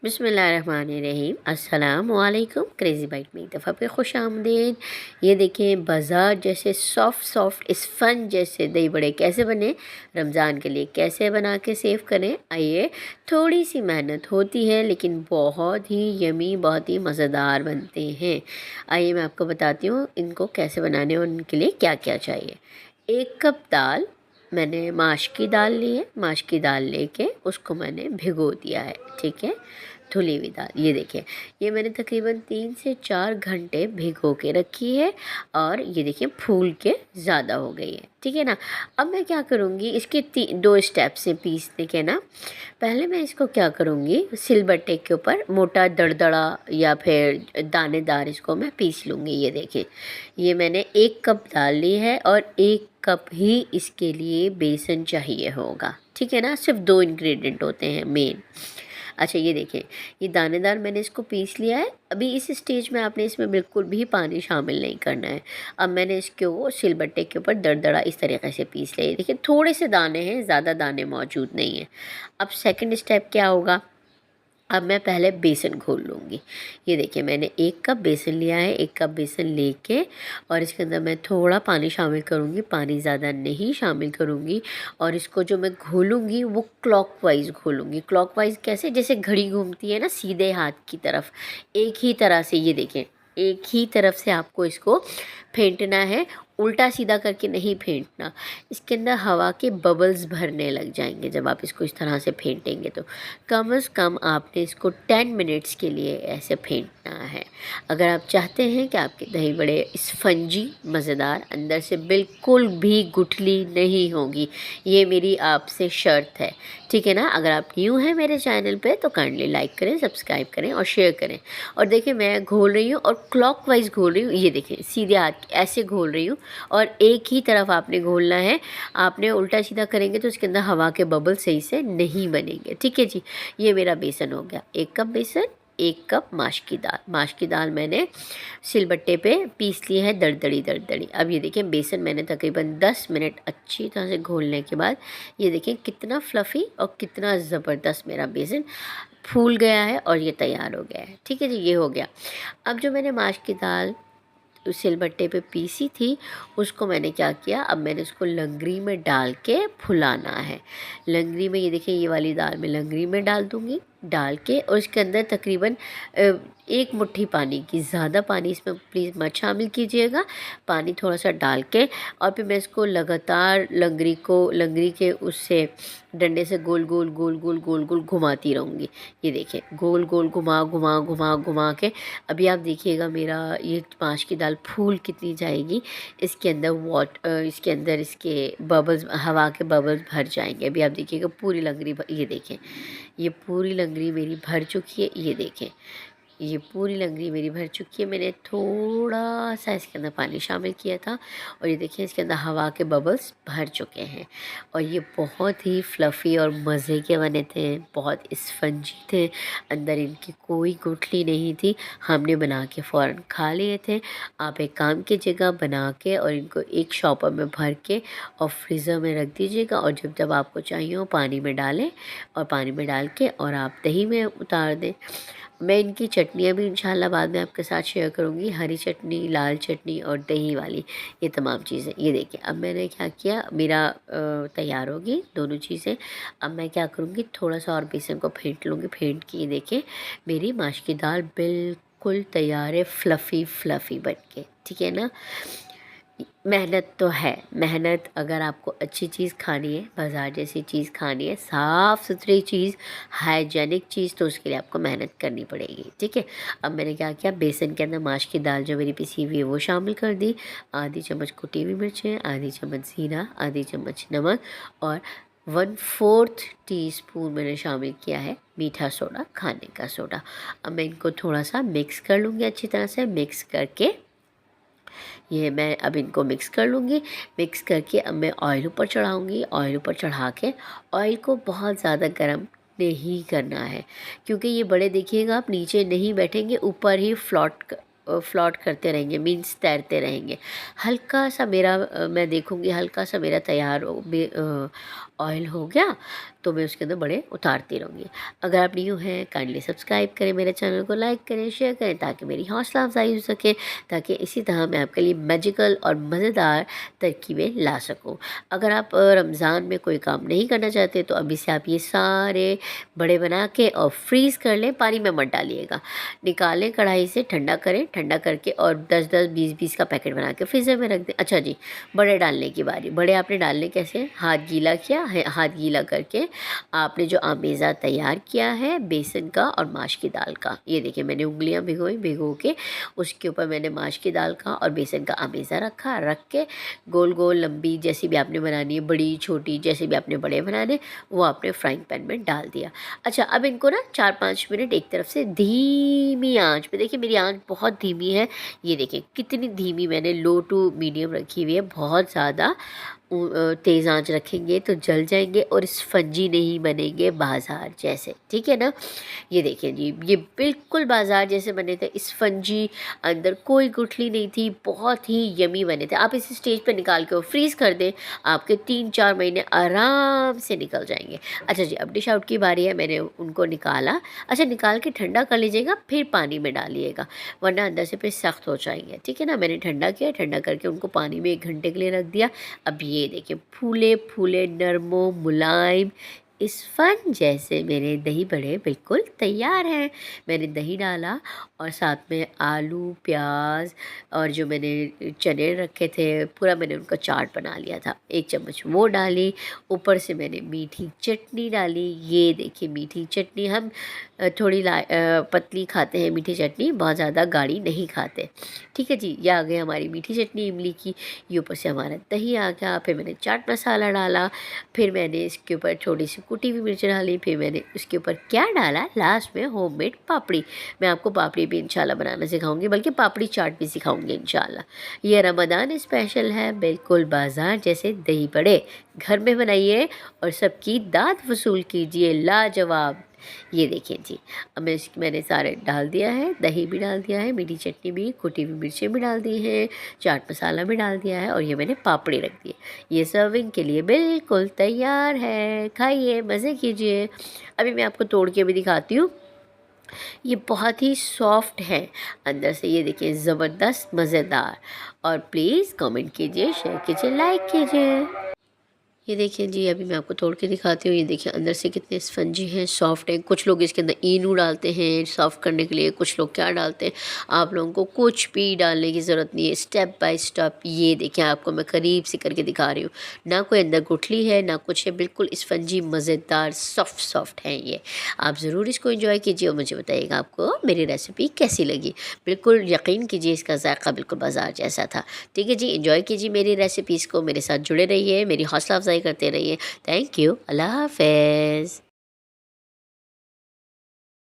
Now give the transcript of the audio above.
बिस्मिल्लाहिर्रहमानिर्रहीम। अस्सलामुअलैकुम। Crazy bite में एक दफ़ा फिर खुश आमदीद। ये देखें बाज़ार जैसे सॉफ़्ट सॉफ़्ट स्पंज जैसे दही बड़े कैसे बने, रमज़ान के लिए कैसे बना के सेव करें। आइए, थोड़ी सी मेहनत होती है लेकिन बहुत ही यमी, बहुत ही मज़ेदार बनते हैं। आइए मैं आपको बताती हूँ इनको कैसे बनाने और उनके लिए क्या क्या चाहिए। 1 कप दाल, मैंने माश की दाल ली है। माश की दाल लेके उसको मैंने भिगो दिया है, ठीक है। धुली हुई दाल, ये देखिए, ये मैंने तकरीबन 3 से 4 घंटे भिगो के रखी है और ये देखिए फूल के ज़्यादा हो गई है, ठीक है ना। अब मैं क्या करूँगी, इसके 2 स्टेप से पीसने के ना। पहले मैं इसको क्या करूँगी, सिलबट्टे के ऊपर मोटा दरदरा या फिर दानेदार इसको मैं पीस लूँगी। ये देखिए, ये मैंने 1 कप दाल ली है और 1 कप ही इसके लिए बेसन चाहिए होगा, ठीक है ना। सिर्फ 2 इंग्रेडिएंट होते हैं मेन। अच्छा ये देखिए, ये दानेदार मैंने इसको पीस लिया है। अभी इस स्टेज में आपने इसमें बिल्कुल भी पानी शामिल नहीं करना है। अब मैंने इसके वो सिलबट्टे के ऊपर दरदरा इस तरीके से पीस लिया। ये देखिए, थोड़े से दाने हैं, ज़्यादा दाने मौजूद नहीं हैं। अब सेकंड स्टेप क्या होगा, अब मैं पहले बेसन घोल लूँगी। ये देखिए, मैंने 1 कप बेसन लिया है। 1 कप बेसन लेके और इसके अंदर मैं थोड़ा पानी शामिल करूँगी, पानी ज़्यादा नहीं शामिल करूँगी। और इसको जो मैं घोलूँगी वो क्लॉकवाइज़ घोलूँगी। क्लॉकवाइज़ कैसे, जैसे घड़ी घूमती है ना सीधे हाथ की तरफ, एक ही तरह से। ये देखें, एक ही तरफ से आपको इसको फेंटना है, उल्टा सीधा करके नहीं फेंटना। इसके अंदर हवा के बबल्स भरने लग जाएंगे जब आप इसको इस तरह से फेंटेंगे। तो कम से कम आपने इसको 10 मिनट्स के लिए ऐसे फेंटना है। अगर आप चाहते हैं कि आपके दही बड़े स्पंजी मज़ेदार, अंदर से बिल्कुल भी गुठली नहीं होगी, ये मेरी आपसे शर्त है, ठीक है ना। अगर आप न्यू हैं मेरे चैनल पे तो काइंडली लाइक करें, सब्सक्राइब करें और शेयर करें। और देखिए, मैं घोल रही हूँ और क्लॉकवाइज घोल रही हूँ। ये देखिए, सीधे हाथ ऐसे घोल रही हूँ और एक ही तरफ आपने घोलना है। आपने उल्टा सीधा करेंगे तो इसके अंदर हवा के बबल सही से नहीं बनेंगे, ठीक है जी। ये मेरा बेसन हो गया, 1 कप बेसन, 1 कप माश की दाल। माश की दाल मैंने सिलबट्टे पे पीस ली है, दरदड़ी दरदड़ी। अब ये देखिए, बेसन मैंने तकरीबन 10 मिनट अच्छी तरह से घोलने के बाद ये देखिए कितना फ्लफ़ी और कितना ज़बरदस्त मेरा बेसन फूल गया है और ये तैयार हो गया है, ठीक है जी। ये हो गया। अब जो मैंने माश की दाल उस सिलबट्टे पे पीसी थी, उसको मैंने क्या किया, अब मैंने उसको लंगरी में डाल के फुलाना है। लंगरी में, ये देखिए, ये वाली दाल मैं लंगरी में डाल दूँगी। डाल के और इसके अंदर तकरीबन 1 मुट्ठी पानी की, ज़्यादा पानी इसमें प्लीज़ मत शामिल कीजिएगा। पानी थोड़ा सा डाल के और फिर मैं इसको लगातार लंगरी के उससे डंडे से गोल गोल गोल गोल गोल गोल घुमाती रहूँगी। ये देखिए, गोल गोल घुमा घुमा घुमा घुमा के अभी आप देखिएगा मेरा ये माश की दाल फूल कितनी जाएगी। इसके अंदर इसके अंदर इसके बबल्स, हवा के बबल्स भर जाएंगे। अभी आप देखिएगा पूरी लंगरी ये देखें, ये पूरी लंगरी मेरी भर चुकी है। ये देखें, ये पूरी लंगरी मेरी भर चुकी है। मैंने थोड़ा सा इसके अंदर पानी शामिल किया था और ये देखिए, इसके अंदर हवा के बबल्स भर चुके हैं। और ये बहुत ही फ्लफ़ी और मज़े के बने थे, बहुत स्पंजी थे, अंदर इनकी कोई गुठली नहीं थी। हमने बना के फ़ौरन खा लिए थे। आप एक काम कीजिएगा, बना के और इनको एक शॉपर में भर के और फ्रीज़र में रख दीजिएगा। और जब जब आपको चाहिए हो पानी में डालें और पानी में डाल के और आप दही में उतार दें। मैं इनकी चटनियाँ भी इंशाल्लाह बाद में आपके साथ शेयर करूँगी, हरी चटनी, लाल चटनी और दही वाली, ये तमाम चीज़ें। ये देखिए, अब मैंने क्या किया, मेरा तैयार होगी दोनों चीज़ें। अब मैं क्या करूँगी, थोड़ा सा और बेसन को फेंट लूँगी। फेंट के ये देखिए, मेरी माश की दाल बिल्कुल तैयार है, फ्लफ़ी फ्लफ़ी बन के, ठीक है ना। मेहनत तो है, मेहनत अगर आपको अच्छी चीज़ खानी है, बाज़ार जैसी चीज़ खानी है, साफ़ सुथरी चीज़, हाइजेनिक चीज़, तो उसके लिए आपको मेहनत करनी पड़ेगी, ठीक है। अब मैंने क्या किया, बेसन के अंदर माश की दाल जो मेरी पिसी हुई है वो शामिल कर दी। आधी चम्मच कुटी हुई मिर्चें, आधी चम्मच ज़ीरा, आधी चम्मच नमक और 1/4 टीस्पून मैंने शामिल किया है मीठा सोडा, खाने का सोडा। अब मैं इनको थोड़ा सा मिक्स कर लूँगी, अच्छी तरह से मिक्स करके ये मैं अब इनको मिक्स कर लूँगी। मिक्स करके अब मैं ऑयल ऊपर चढ़ाऊँगी। ऑयल ऊपर चढ़ा के ऑयल को बहुत ज़्यादा गर्म नहीं करना है, क्योंकि ये बड़े देखिएगा आप नीचे नहीं बैठेंगे, ऊपर ही फ्लॉट फ्लॉट करते रहेंगे, मीन्स तैरते रहेंगे। हल्का सा मेरा मैं देखूँगी हल्का सा मेरा तैयार ऑयल हो गया तो मैं उसके अंदर बड़े उतारती रहूँगी। अगर आप न्यू हैं काइंडली सब्सक्राइब करें, मेरे चैनल को लाइक करें, शेयर करें ताकि मेरी हौसला अफजाई हो सके, ताकि इसी तरह मैं आपके लिए मैजिकल और मज़ेदार तरकीबें ला सकूँ। अगर आप रमज़ान में कोई काम नहीं करना चाहते तो अभी से आप ये सारे बड़े बना के और फ्रीज़ कर लें, पानी में मत डालिएगा। निकालें कढ़ाई से, ठंडा करें, ठंडा करके और 10-10, 20-20 का पैकेट बना के फ्रीज़र में रख दें। अच्छा जी, बड़े डालने की बारी। बड़े आपने डालने कैसे? हाथ गीला किया है, हाथ गीला करके आपने जो आमेज़ा तैयार किया है बेसन का और माश की दाल का, ये देखिए मैंने उंगलियां भिगो के उसके ऊपर मैंने माश की दाल का और बेसन का आमेज़ा रखा, रख के गोल गोल लंबी जैसी भी आपने बनानी है, बड़ी छोटी जैसे भी आपने बड़े बनाने, वो आपने फ्राइंग पैन में डाल दिया। अच्छा, अब इनको ना 4-5 मिनट एक तरफ से धीमी आंच पे, देखिए मेरी आंच बहुत धीमी है, ये देखिए कितनी धीमी मैंने लो टू मीडियम रखी हुई है। बहुत ज़्यादा तेज़ आंच रखेंगे तो जल जाएंगे और स्पंजी नहीं बनेंगे बाज़ार जैसे, ठीक है ना। ये देखिए जी, ये बिल्कुल बाज़ार जैसे बने थे, स्पंजी, अंदर कोई गुठली नहीं थी, बहुत ही यमी बने थे। आप इस स्टेज पे निकाल के फ्रीज़ कर दें, आपके 3-4 महीने आराम से निकल जाएंगे। अच्छा जी, अब डिश आउट की बारी है, मैंने उनको निकाला। अच्छा, निकाल के ठंडा कर लीजिएगा, फिर पानी में डालिएगा, वरना अंदर से फिर सख्त हो जाएंगे, ठीक है ना। मैंने ठंडा किया, ठंडा करके उनको पानी में 1 घंटे के लिए रख दिया। अब ये देखिए फूले फूले नरमो मुलायम स्पंज जैसे मेरे दही बड़े बिल्कुल तैयार हैं। मैंने दही डाला और साथ में आलू, प्याज और जो मैंने चने रखे थे पूरा मैंने उनका चाट बना लिया था, 1 चम्मच वो डाली। ऊपर से मैंने मीठी चटनी डाली, ये देखिए मीठी चटनी। हम थोड़ी पतली खाते हैं मीठी चटनी, बहुत ज़्यादा गाढ़ी नहीं खाते, ठीक है जी। ये आ गई हमारी मीठी चटनी इमली की, ये ऊपर से हमारा दही आ गया। फिर मैंने चाट मसाला डाला, फिर मैंने इसके ऊपर थोड़ी सी कुटी हुई मिर्च डाली, फिर मैंने उसके ऊपर क्या डाला लास्ट में, होममेड पापड़ी। मैं आपको पापड़ी भी इंशाल्लाह बनाना सिखाऊंगी, बल्कि पापड़ी चाट भी सिखाऊंगी इंशाल्लाह। ये रमज़ान स्पेशल है, बिल्कुल बाजार जैसे दही बड़े घर में बनाइए और सबकी दाद वसूल कीजिए, लाजवाब। ये देखिए जी, अब मैंने सारे डाल दिया है, दही भी डाल दिया है, मीठी चटनी भी, कुटी हुई मिर्चें भी डाल दी हैं, चाट मसाला भी डाल दिया है और ये मैंने पापड़ी रख दी है। ये सर्विंग के लिए बिल्कुल तैयार है, खाइए, मज़े कीजिए। अभी मैं आपको तोड़ के भी दिखाती हूँ। ये बहुत ही सॉफ्ट है अंदर से, ये देखिए ज़बरदस्त मज़ेदार। और प्लीज़ कमेंट कीजिए, शेयर कीजिए, लाइक कीजिए। ये देखिए जी, अभी मैं आपको तोड़ के दिखाती हूँ। ये देखिए अंदर से कितने स्पंजी हैं, सॉफ्ट हैं। कुछ लोग इसके अंदर इनो डालते हैं सॉफ्ट करने के लिए, कुछ लोग क्या डालते हैं। आप लोगों को कुछ भी डालने की ज़रूरत नहीं है, स्टेप बाय स्टेप। ये देखिए आपको मैं करीब से करके दिखा रही हूँ, ना कोई अंदर गुठली है ना कुछ है, बिल्कुल स्पंजी मज़ेदार सॉफ्ट सॉफ्ट हैं ये। आप ज़रूर इसको इंजॉय कीजिए और मुझे बताइएगा आपको मेरी रेसिपी कैसी लगी। बिल्कुल यकीन कीजिए, इसका जायका बिल्कुल बाजार जैसा था, ठीक है जी। इंजॉय कीजिए मेरी रेसिपीज़ को, मेरे साथ जुड़े रहिए, मेरी हौसला अफजाई करते रहिए। थैंक यू, अल्लाह हाफ़िज़।